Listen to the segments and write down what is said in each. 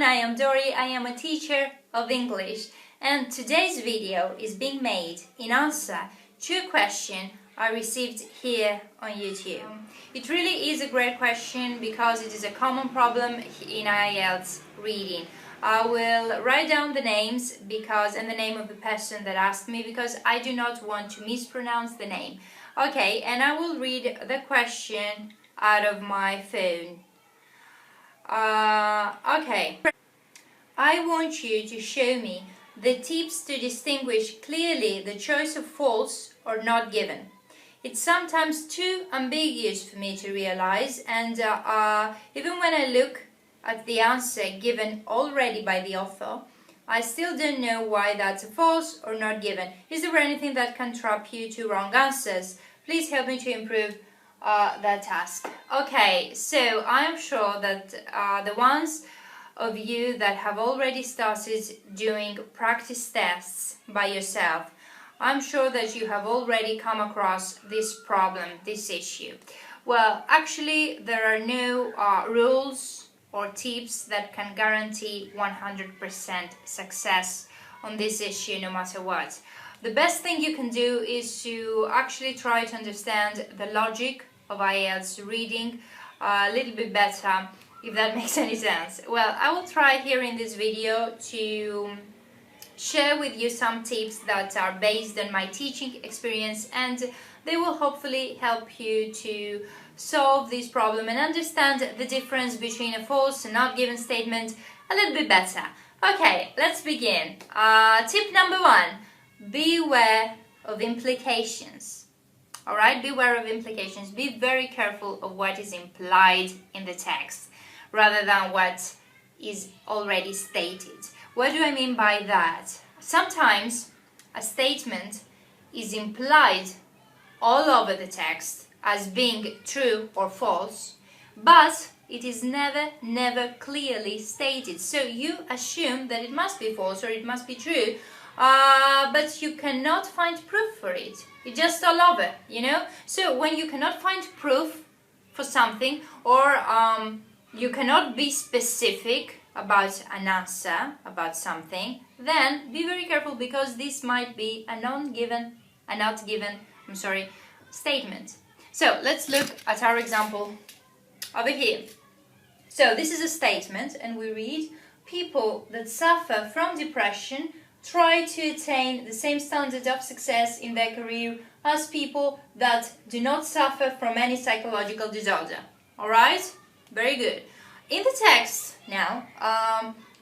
I am Dory. I am a teacher of English, and today's video is being made in answer to a question I received here on YouTube. It really is a great question because it is a common problem in IELTS reading. I will write down the names and the name of the person that asked me because I do not want to mispronounce the name. Okay, and I will read the question out of my phone. Okay. I want you to show me the tips to distinguish clearly the choice of false or not given. It's sometimes too ambiguous for me to realize, and even when I look at the answer given already by the author, I still don't know why that's a false or not given. Is there anything that can trap you to wrong answers? Please help me to improve that task. Okay, so I'm sure that the ones of you that have already started doing practice tests by yourself, I'm sure that you have already come across this problem, this issue. Well, actually, there are no rules or tips that can guarantee 100% success on this issue no matter what. The best thing you can do is to actually try to understand the logic of IELTS reading a little bit better, if that makes any sense. Well, I will try here in this video to share with you some tips that are based on my teaching experience, and they will hopefully help you to solve this problem and understand the difference between a false and not given statement a little bit better. Okay, let's begin. Tip number 1. Beware of implications. Alright, beware of implications. Be very careful of what is implied in the text rather than what is already stated. What do I mean by that? Sometimes a statement is implied all over the text as being true or false, but it is never clearly stated. So you assume that it must be false or it must be true, but you cannot find proof for it. It's just all over, you know? So when you cannot find proof for something, or you cannot be specific about an answer, about something, then be very careful because this might be a not given statement. So let's look at our example over here. So this is a statement and we read, people that suffer from depression try to attain the same standard of success in their career as people that do not suffer from any psychological disorder. Alright? Very good. In the text now,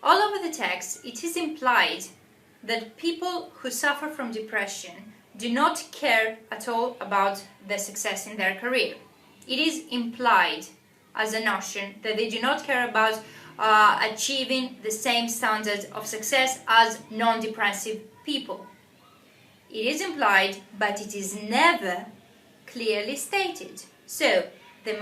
all over the text, it is implied that people who suffer from depression do not care at all about their success in their career. It is implied as a notion that they do not care about achieving the same standard of success as non-depressive people. It is implied, but it is never clearly stated. So, there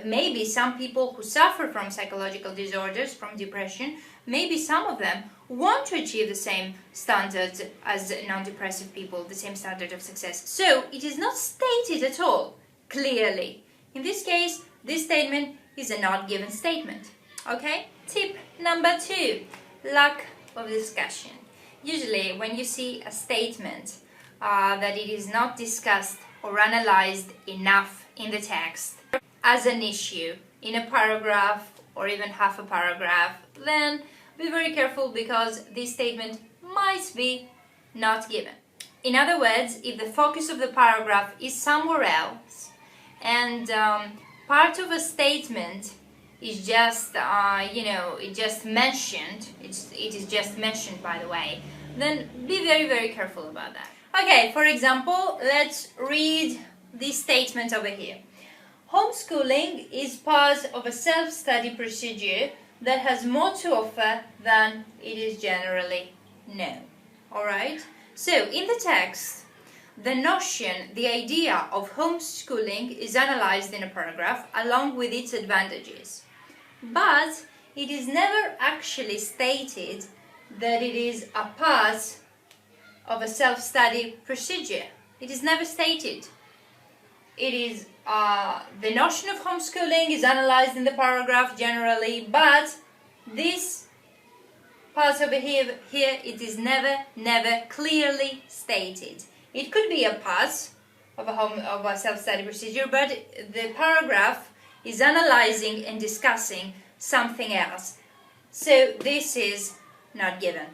maybe some people who suffer from psychological disorders, from depression, maybe some of them want to achieve the same standard as non-depressive people, the same standard of success. So, it is not stated at all clearly. In this case, this statement is a not given statement. Okay? Tip number 2, lack of discussion. Usually, when you see a statement that it is not discussed or analyzed enough in the text as an issue in a paragraph or even half a paragraph, then be very careful because this statement might be not given. In other words, if the focus of the paragraph is somewhere else and part of a statement is just, it is just mentioned by the way, then be very careful about that. Okay, for example, let's read this statement over here. Homeschooling is part of a self-study procedure that has more to offer than it is generally known. Alright? So, in the text, the notion, the idea of homeschooling is analyzed in a paragraph along with its advantages. But it is never actually stated that it is a part of a self-study procedure. It is never stated. It is the notion of homeschooling is analyzed in the paragraph generally, but this part over here, it is never clearly stated. It could be a part of a self-study procedure, but the paragraph is analyzing and discussing something else. So this is not given.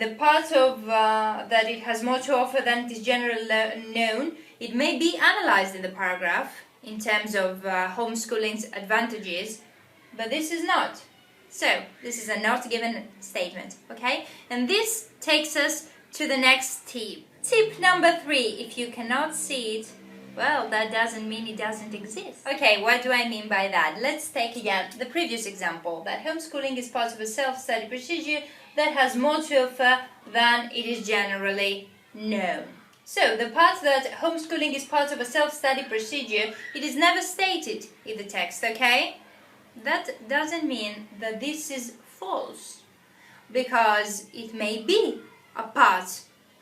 The part of that it has more to offer than it is generally known, it may be analyzed in the paragraph in terms of homeschooling's advantages, but this is not. So this is a not given statement, okay? And this takes us to the next tip. Tip number 3, if you cannot see it, well, that doesn't mean it doesn't exist. Okay, what do I mean by that? Let's take again the previous example, that homeschooling is part of a self-study procedure that has more to offer than it is generally known. So, the part that homeschooling is part of a self-study procedure, it is never stated in the text, okay? That doesn't mean that this is false, because it may be a part,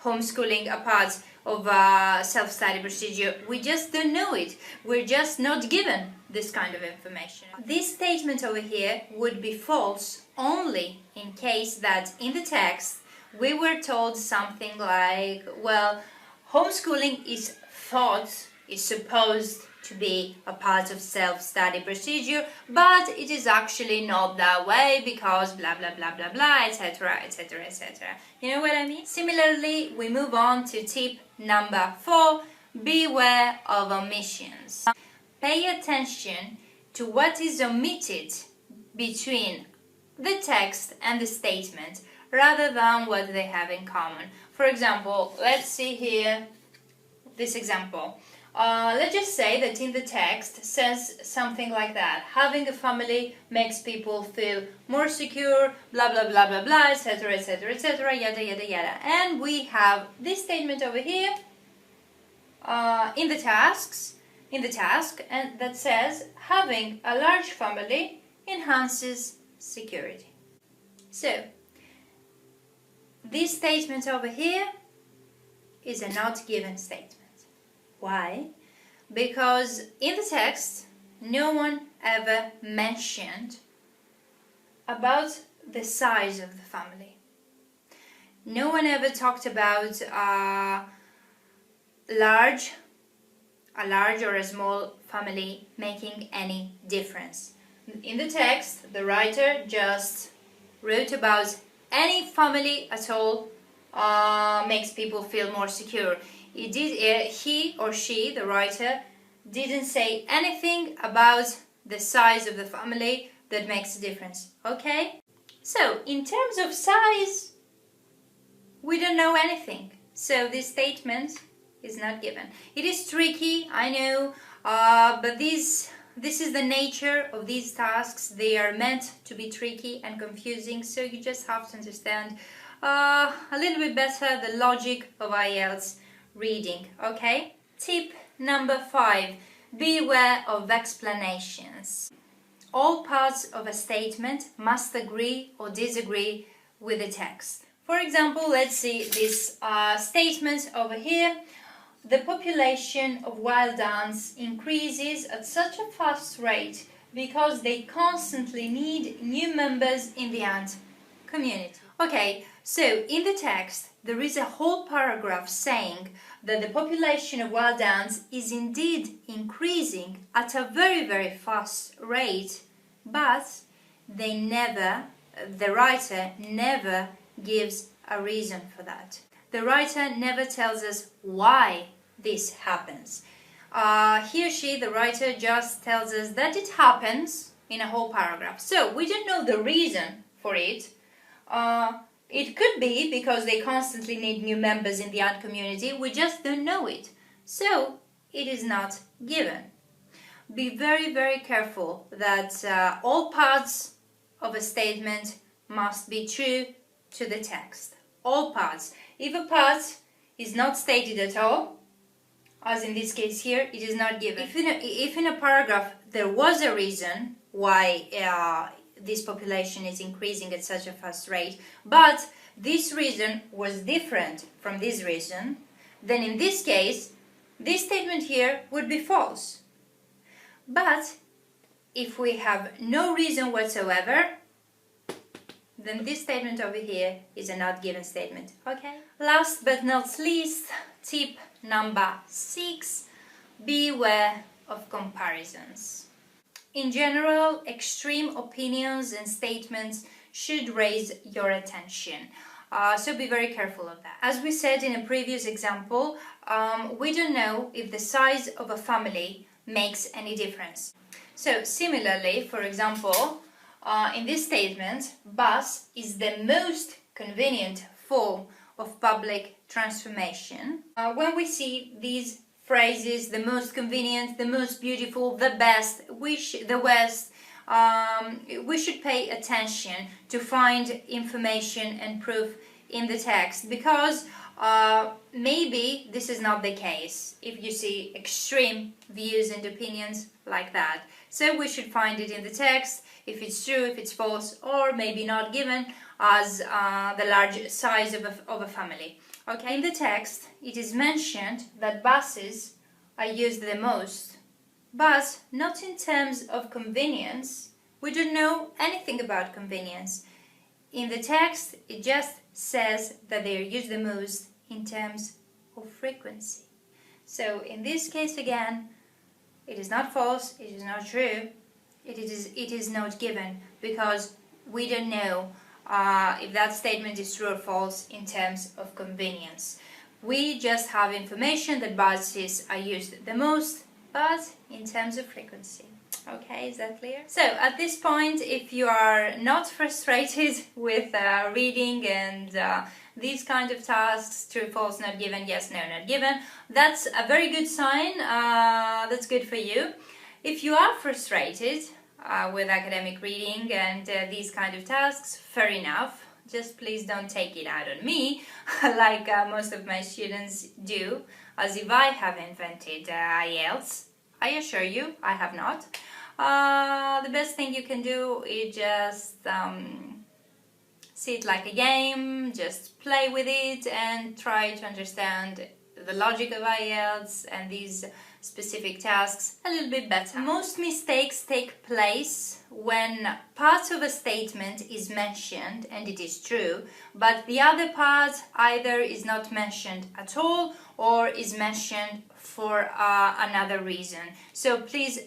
homeschooling, a part of a self-study procedure. We just don't know it. We're just not given this kind of information. This statement over here would be false only in case that in the text we were told something like, well, homeschooling is supposed to be a part of self-study procedure, but it is actually not that way because blah blah blah blah blah, etc, etc, etc. You know what I mean? Similarly, we move on to tip number 4, beware of omissions. Pay attention to what is omitted between the text and the statement rather than what they have in common. For example, let's see here this example. Let's just say that in the text says something like that. Having a family makes people feel more secure, blah blah blah blah blah, etc, etc, etc, yada yada yada. And we have this statement over here in the task, and that says having a large family enhances security. So this statement over here is a not given statement. Why? Because in the text, no one ever mentioned about the size of the family. No one ever talked about a large or a small family making any difference. In the text, the writer just wrote about any family at all makes people feel more secure. He or she, the writer, didn't say anything about the size of the family that makes a difference, okay? So, in terms of size, we don't know anything. So, this statement is not given. It is tricky, I know, but this is the nature of these tasks. They are meant to be tricky and confusing, so you just have to understand a little bit better the logic of IELTS reading, okay? Tip number 5, beware of explanations. All parts of a statement must agree or disagree with the text. For example, let's see this statement over here. The population of wild ants increases at such a fast rate because they constantly need new members in the ant community. Okay, so in the text there is a whole paragraph saying that the population of wild ants is indeed increasing at a very fast rate, but the writer never gives a reason for that. The writer never tells us why this happens. He or she, the writer, just tells us that it happens in a whole paragraph. So we don't know the reason for it. It could be because they constantly need new members in the ant community. We just don't know it. So it is not given. Be very careful that all parts of a statement must be true to the text. All parts. If a part is not stated at all, as in this case here, it is not given. If in a paragraph there was a reason why this population is increasing at such a fast rate, but this reason was different from this reason, then in this case, this statement here would be false. But if we have no reason whatsoever, then this statement over here is a not given statement. Okay? Last but not least, tip number 6, beware of comparisons. In general, extreme opinions and statements should raise your attention. So be very careful of that. As we said in a previous example, we don't know if the size of a family makes any difference. So similarly, for example, in this statement, bus is the most convenient form of public transportation. When we see these phrases, the most convenient, the most beautiful, the best, the worst, we should pay attention to find information and proof in the text, because maybe this is not the case if you see extreme views and opinions like that. So we should find it in the text, if it's true, if it's false, or maybe not given as the large size of a family. Okay, in the text it is mentioned that buses are used the most, but not in terms of convenience. We don't know anything about convenience. In the text it just says that they are used the most in terms of frequency. So in this case again, it is not false, it is not true, it is not given, because we don't know if that statement is true or false in terms of convenience. We just have information that buses are used the most, but in terms of frequency. Okay, is that clear? So at this point, if you are not frustrated with reading and these kind of tasks, true, false, not given, yes, no, not given, that's a very good sign. That's good for you. If you are frustrated with academic reading and these kind of tasks, fair enough. Just please don't take it out on me, like most of my students do, as if I have invented IELTS. I assure you, I have not. The best thing you can do is just see it like a game, just play with it and try to understand the logic of IELTS and these specific tasks a little bit better. Most mistakes take place when part of a statement is mentioned and it is true, but the other part either is not mentioned at all or is mentioned for another reason. So please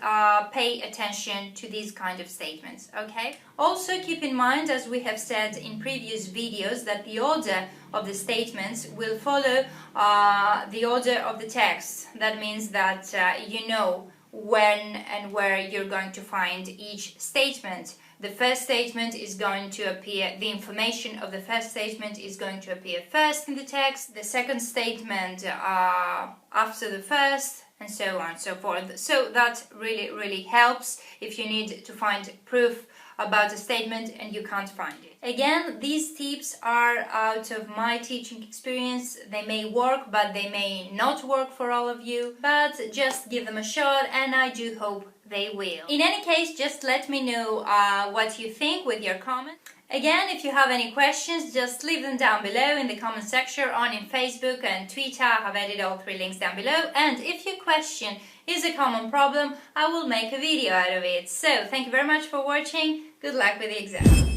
pay attention to these kind of statements, okay? Also keep in mind, as we have said in previous videos, that the order of the statements will follow the order of the text. That means that you know when and where you're going to find each statement. The first statement is going to appear, the information of the first statement is going to appear first in the text, the second statement after the first, and so on and so forth. So that really helps if you need to find proof about a statement and you can't find it. Again, these tips are out of my teaching experience. They may work, but they may not work for all of you, but just give them a shot and I do hope they will. In any case, just let me know what you think with your comment. Again, if you have any questions, just leave them down below in the comment section on in Facebook and Twitter. I have added all 3 links down below. And if your question is a common problem, I will make a video out of it. So, thank you very much for watching. Good luck with the exam.